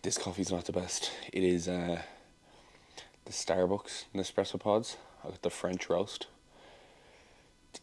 this coffee's not the best. It is the Starbucks Nespresso pods. I got the French roast.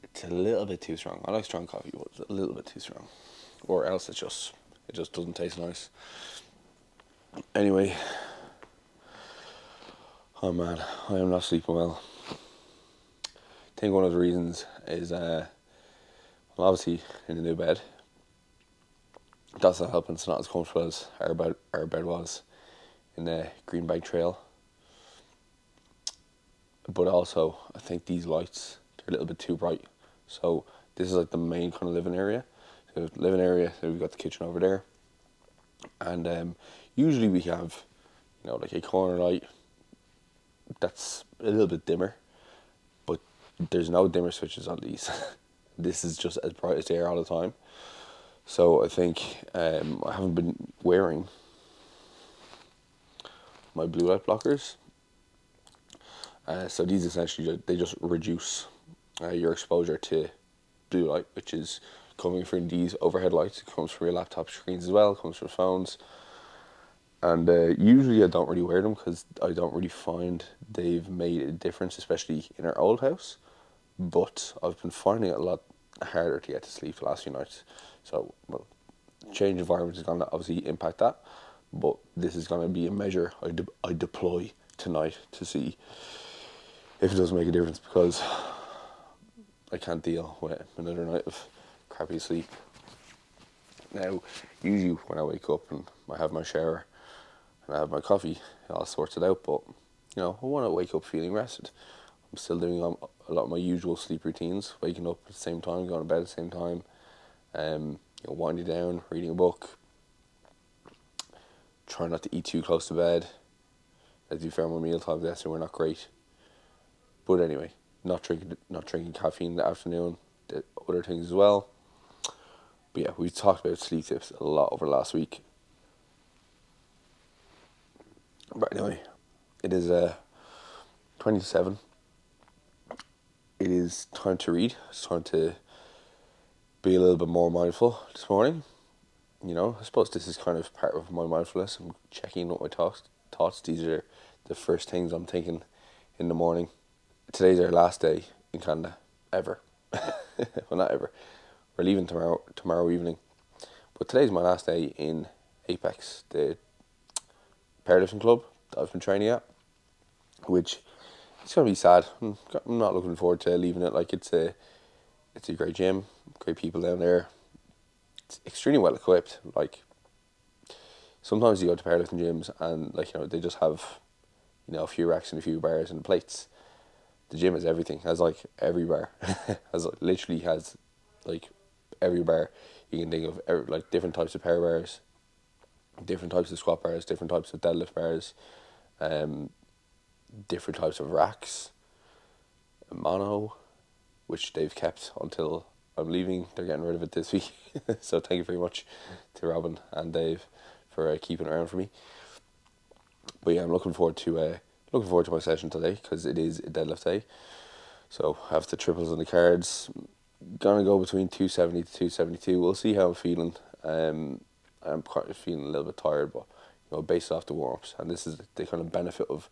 It's a little bit too strong. I like strong coffee, but it's a little bit too strong. Or else it just doesn't taste nice. Anyway, oh man, I am not sleeping well. I think one of the reasons is, well, obviously in a new bed. That's not helping. It's not as comfortable as our bed was in the Green Bank Trail. But also, I think these lights, they're a little bit too bright. So this is like the main kind of living area. So living area, so we've got the kitchen over there. And usually we have, like a corner light that's a little bit dimmer. But there's no dimmer switches on these. This is just as bright as they are all the time. So I think I haven't been wearing my blue light blockers. So these essentially, they just reduce your exposure to blue light, which is coming from these overhead lights. It comes from your laptop screens as well, it comes from phones. And usually I don't really wear them because I don't really find they've made a difference, especially in our old house. But I've been finding it a lot harder to get to sleep the last few nights. So, well, change environment is going to obviously impact that. But this is going to be a measure I deploy tonight to see if it does make a difference, because I can't deal with another night of crappy sleep. Now, usually when I wake up and I have my shower and I have my coffee, it all sorts it out, but I want to wake up feeling rested. I'm still doing a lot of my usual sleep routines, waking up at the same time, going to bed at the same time, winding down, reading a book, trying not to eat too close to bed. As you found, my meal times yesterday were not great. But anyway, not drinking caffeine in the afternoon, did other things as well. But yeah, we talked about sleep tips a lot over last week. But anyway, it is 27. It is time to read. It's time to be a little bit more mindful this morning. I suppose this is kind of part of my mindfulness. I'm checking out my thoughts. These are the first things I'm thinking in the morning. Today's our last day in Canada, ever. Well, not ever. We're leaving tomorrow evening. But today's my last day in Apex, the powerlifting club that I've been training at, which it's going to be sad. I'm not looking forward to leaving it. Like, it's a great gym, great people down there. It's extremely well equipped. Like, sometimes you go to powerlifting gyms and they just have a few racks and a few bars and plates. The gym has everything. Has every bar. Literally has every bar you can think of. Different types of power bars, different types of squat bars, different types of deadlift bars, different types of racks. Mono, which they've kept until I'm leaving. They're getting rid of it this week. So thank you very much to Robin and Dave for keeping it around for me. But yeah, I'm looking forward to my session today, because it is a deadlift day. So I have the triples on the cards. Gonna go between 270 to 272. We'll see how I'm feeling. I'm kind of feeling a little bit tired, but based off the warm-ups, and this is the kind of benefit of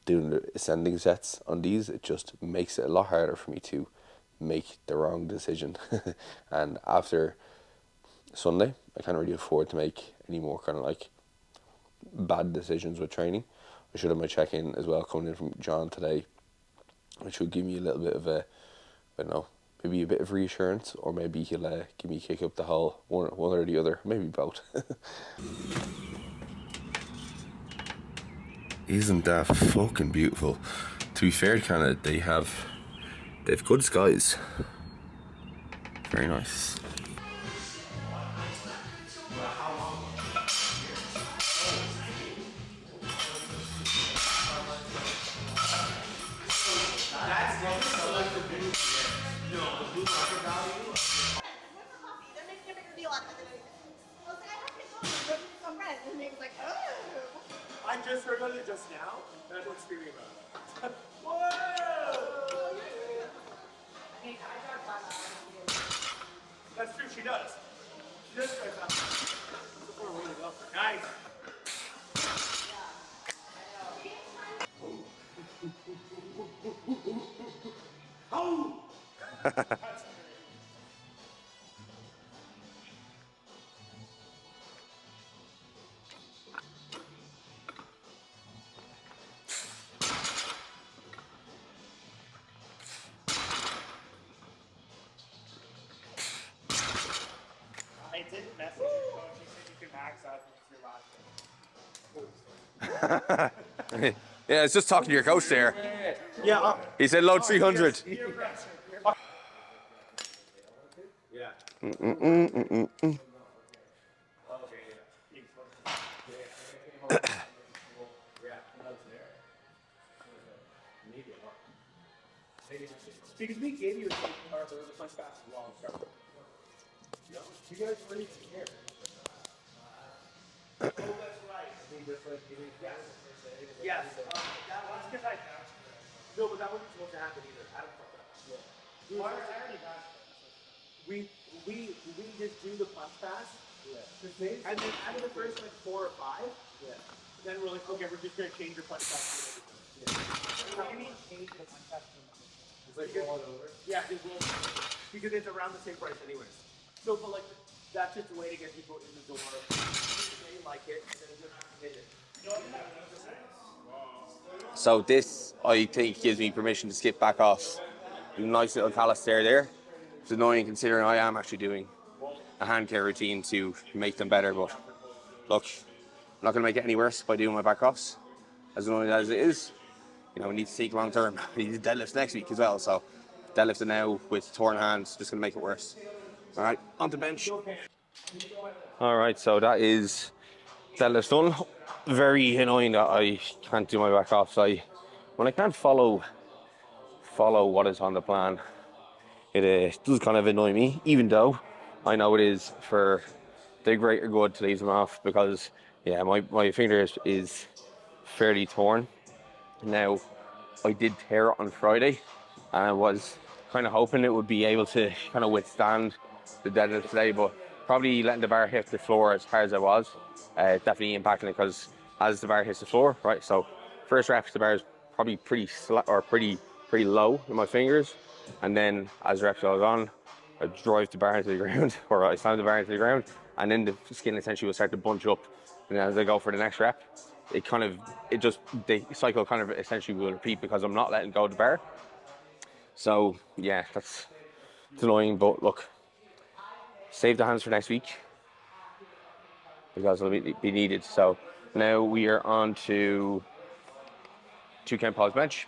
doing the ascending sets on these. It just makes it a lot harder for me to make the wrong decision. And after Sunday, I can't really afford to make any more kind of bad decisions with training. I should have my check-in as well coming in from John today, which would give me a little bit of maybe a bit of reassurance, or maybe he'll give me a kick up the hole, one or the other, maybe both. Isn't that fucking beautiful? To be fair, Canada, they've good skies. Very nice. I just heard about it just now, and I'm screaming about it. Whoa! That's true, she does. She does try that. That's a far way to go. Nice. Oh! I didn't message your coach. He said you can max out if it's your last day. Yeah, I was just talking to your coach there. Yeah. He said load 300. Yeah. Because we gave you a punch pass as well. You guys really care. Oh, that's right. Yes. That was because I bounced. No, but that wasn't supposed to happen either. Adam fucked up. Yeah. Why was I already bounced? We just do the punch pass. Yeah. And then out of the first like 4 or 5. Yeah. Then we're like, okay, we're just gonna change your punch pass. Yeah. How do you mean change the punch pass? It's like rolling over. Yeah, it will. Because it's around the same price anyways. So, but like, that's just a way to get people in the door. They like it, and then they're not committed. So this, I think, gives me permission to skip back off. Nice little calisthenics there. It's annoying considering I am actually doing a hand care routine to make them better, but look, I'm not going to make it any worse by doing my back offs. As annoying as it is, you know, we need to think long term. We need to deadlift next week as well, so deadlifting now with torn hands just going to make it worse. All right, on the bench. All right, so that is deadlift done. Very annoying that I can't do my back offs. When I can't follow what is on the plan, it does kind of annoy me, even though I know it is for the greater good to leave them off, because yeah, my finger is fairly torn. Now, I did tear it on Friday, and I was kind of hoping it would be able to kind of withstand the deadlift today, but probably letting the bar hit the floor as hard as I was, definitely impacting it, because as the bar hits the floor, right, so first rep, the bar is probably pretty low in my fingers, and then as the reps goes on, I drive the bar into the ground, or I slam the bar into the ground, and then the skin essentially will start to bunch up, and as I go for the next rep, the cycle kind of essentially will repeat because I'm not letting go of the bar. So yeah, it's annoying, but look, save the hands for next week because it'll be needed. So now we are on to 2 count pause bench.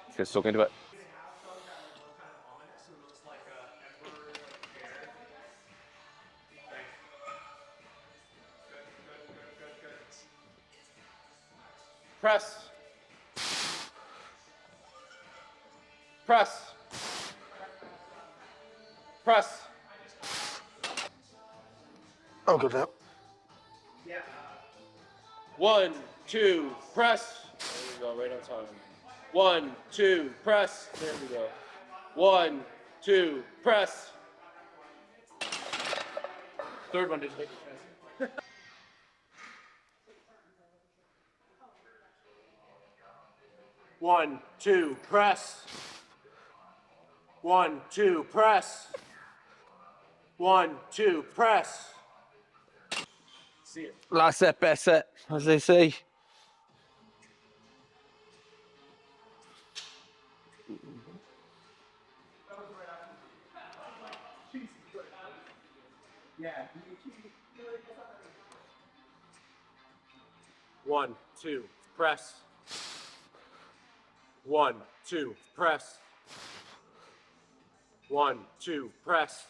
Let's get stuck into it. Press. Press. Press. Oh, good now. Yeah. 1, 2, press. There we go, right on time. 1, 2, press. There we go. 1, 2, press. Third one didn't hit your chest. 1, 2, press. 1, 2, press. 1, 2, press. See it. Last set, best set, as they say. Yeah. 1, 2, press. 1, 2, press. 1, 2, press.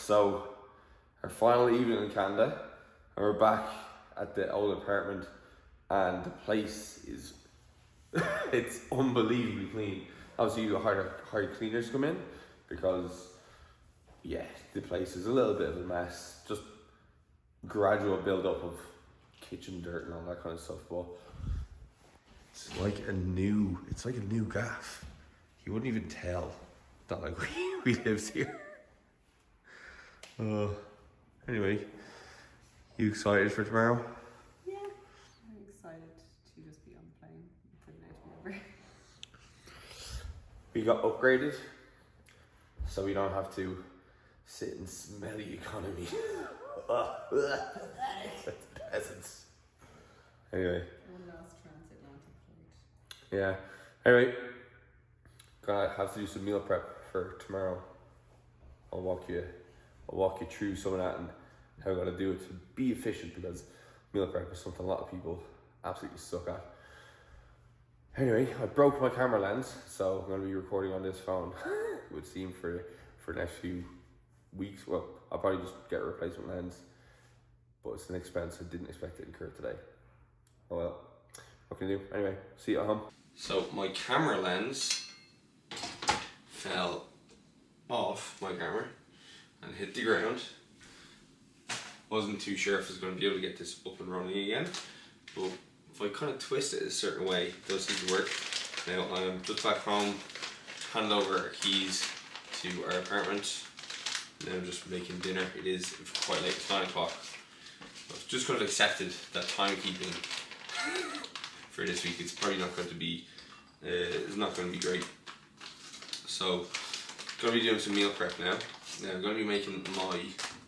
So, our final evening in Canada, and we're back at the old apartment, and the place is, it's unbelievably clean. Obviously, you hire cleaners to come in, because, yeah, the place is a little bit of a mess. Just gradual build up of kitchen dirt and all that kind of stuff, but it's like a new gaff. You wouldn't even tell that like we lived here. Anyway, you excited for tomorrow? Yeah, I'm excited to just be on the plane for the day tomorrow. We got upgraded, so we don't have to sit and smell the economy. Peasants. Anyway. One last transatlantic flight. Yeah. Anyway, gonna have to do some meal prep for tomorrow. I'll walk you through some of that and how we're gonna do it to be efficient, because meal prep is something a lot of people absolutely suck at. Anyway, I broke my camera lens, so I'm gonna be recording on this phone. It would seem for the next few weeks. Well, I'll probably just get a replacement lens, but it's an expense I didn't expect to incur today. Oh well, what can you do? Anyway, see you at home. So my camera lens fell off my camera and hit the ground. Wasn't too sure if I was going to be able to get this up and running again, but if I kind of twist it a certain way, it does seem to work. Now I'm just back home, hand over our keys to our apartment. Now I'm just making dinner. It is quite late, it's 9 o'clock. I've just kind of accepted that timekeeping for this week. It's probably not going to be, it's not going to be great. So, going to be doing some meal prep now. Now I'm going to be making my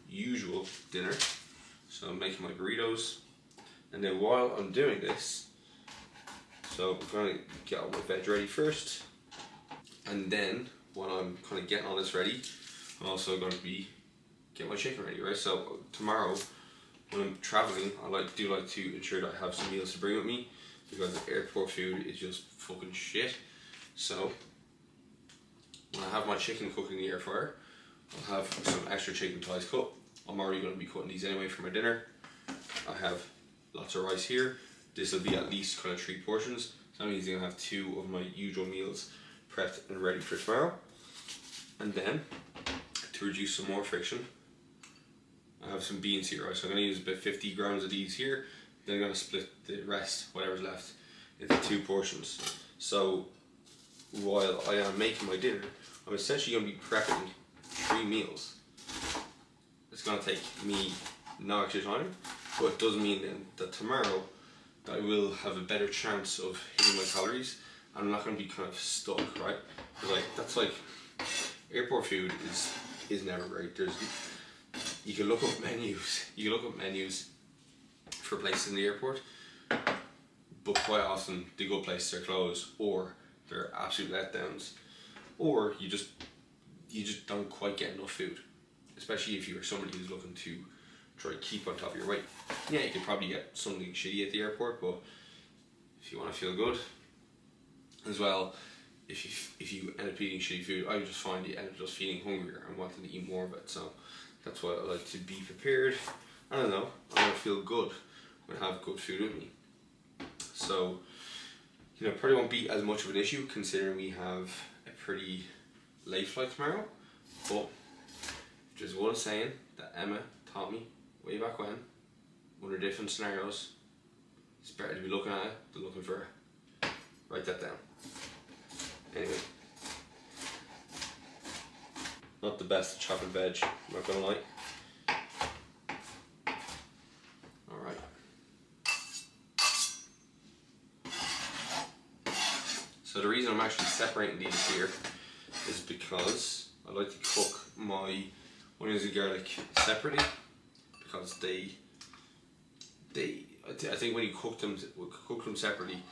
usual dinner. So I'm making my burritos. And then while I'm doing this, so I'm going to get all my veg ready first. And then, while I'm kind of getting all this ready, I'm also going to be getting my chicken ready, right? So tomorrow, when I'm traveling, I do like to ensure that I have some meals to bring with me, because the airport food is just fucking shit. So when I have my chicken cooked in the air fryer, I'll have some extra chicken thighs cut. I'm already going to be cutting these anyway for my dinner. I have lots of rice here. This will be at least kind of 3 portions. So that means I'm going to have 2 of my usual meals prepped and ready for tomorrow. And then, to reduce some more friction, I have some beans here, right? So I'm going to use about 50 grams of these here. Then I'm going to split the rest, whatever's left, into 2 portions. So while I am making my dinner, I'm essentially going to be prepping 3 meals. It's going to take me no extra time, but it does mean then that tomorrow I will have a better chance of hitting my calories. I'm not going to be kind of stuck, right? Like that's like airport food is never great. You can look up menus. You can look up menus for places in the airport, but quite often the good places are closed, or they're absolute letdowns, or you just don't quite get enough food. Especially if you're somebody who's looking to try to keep on top of your weight. Yeah, you can probably get something shitty at the airport, but if you want to feel good as well, if you end up eating shitty food, I just find you end up just feeling hungrier and wanting to eat more of it. So that's why I like to be prepared. I don't know, I want to feel good when I have good food with me. So, probably won't be as much of an issue considering we have a pretty late flight tomorrow. But just one saying that Emma taught me way back when, under different scenarios, it's better to be looking at it than looking for it. Write that down. Anyway, not the best at chopping veg, I'm not gonna lie. Alright. So the reason I'm actually separating these here is because I like to cook my onions and garlic separately, because I think when you cook them separately,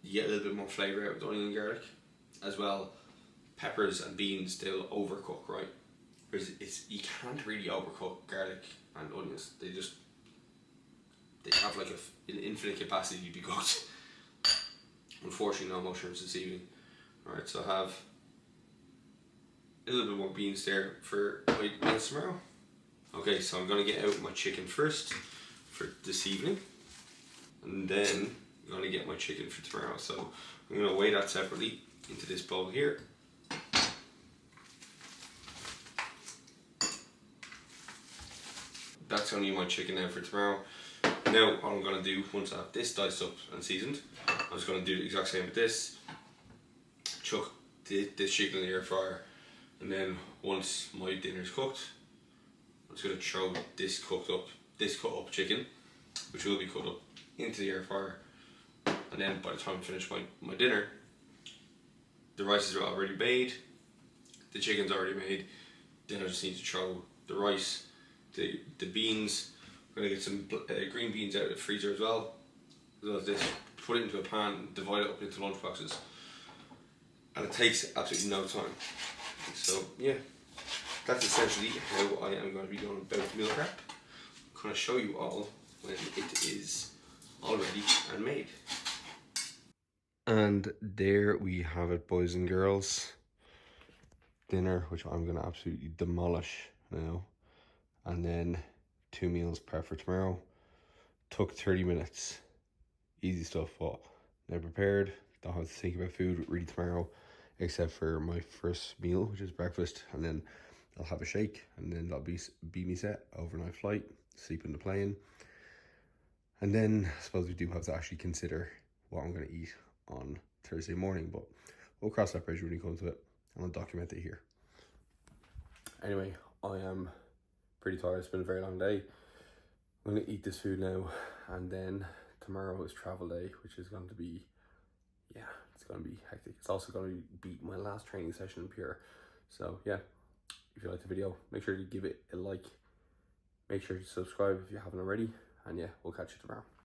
you get a little bit more flavour out of the onion and garlic. As well, peppers and beans, they'll overcook, right? Whereas you can't really overcook garlic and onions. They have like an infinite capacity to be cooked. Unfortunately, no mushrooms this evening. Alright, so I have a little bit more beans there for my meals tomorrow. Okay, so I'm gonna get out my chicken first for this evening, and then I'm gonna get my chicken for tomorrow. So I'm gonna weigh that separately into this bowl here. That's gonna be my chicken now for tomorrow. Now what I'm gonna do, once I have this diced up and seasoned, I'm just gonna do the exact same with this. Chuck this chicken in the air fryer, and then once my dinner's cooked, I'm just gonna throw this cut up chicken, which will be cut up, into the air fryer. And then by the time I finish my dinner, the rice is already made, the chicken's already made. Then I just need to throw the rice, the beans. I'm gonna get some green beans out of the freezer as well as this. Put it into a pan, divide it up into lunch boxes, and it takes absolutely no time. So yeah, that's essentially how I am going to be going about meal prep. I'm going to show you all when it is all ready and made. And there we have it, boys and girls. Dinner, which I'm going to absolutely demolish now. And then 2 meals prep for tomorrow. Took 30 minutes. Easy stuff, but now prepared. Don't have to think about food really tomorrow, except for my first meal, which is breakfast. And then I'll have a shake, and then that'll be me set. Overnight flight, sleep in the plane. And then I suppose we do have to actually consider what I'm going to eat on Thursday morning, but we'll cross that bridge when we come to it, and I'll document it here. Anyway, I am pretty tired. It's been a very long day. I'm going to eat this food now, and then tomorrow is travel day, which is going to be, yeah, it's going to be hectic. It's also going to be my last training session in Pure. So yeah, if you like the video, make sure to give it a like. Make sure to subscribe if you haven't already. And yeah, we'll catch you tomorrow.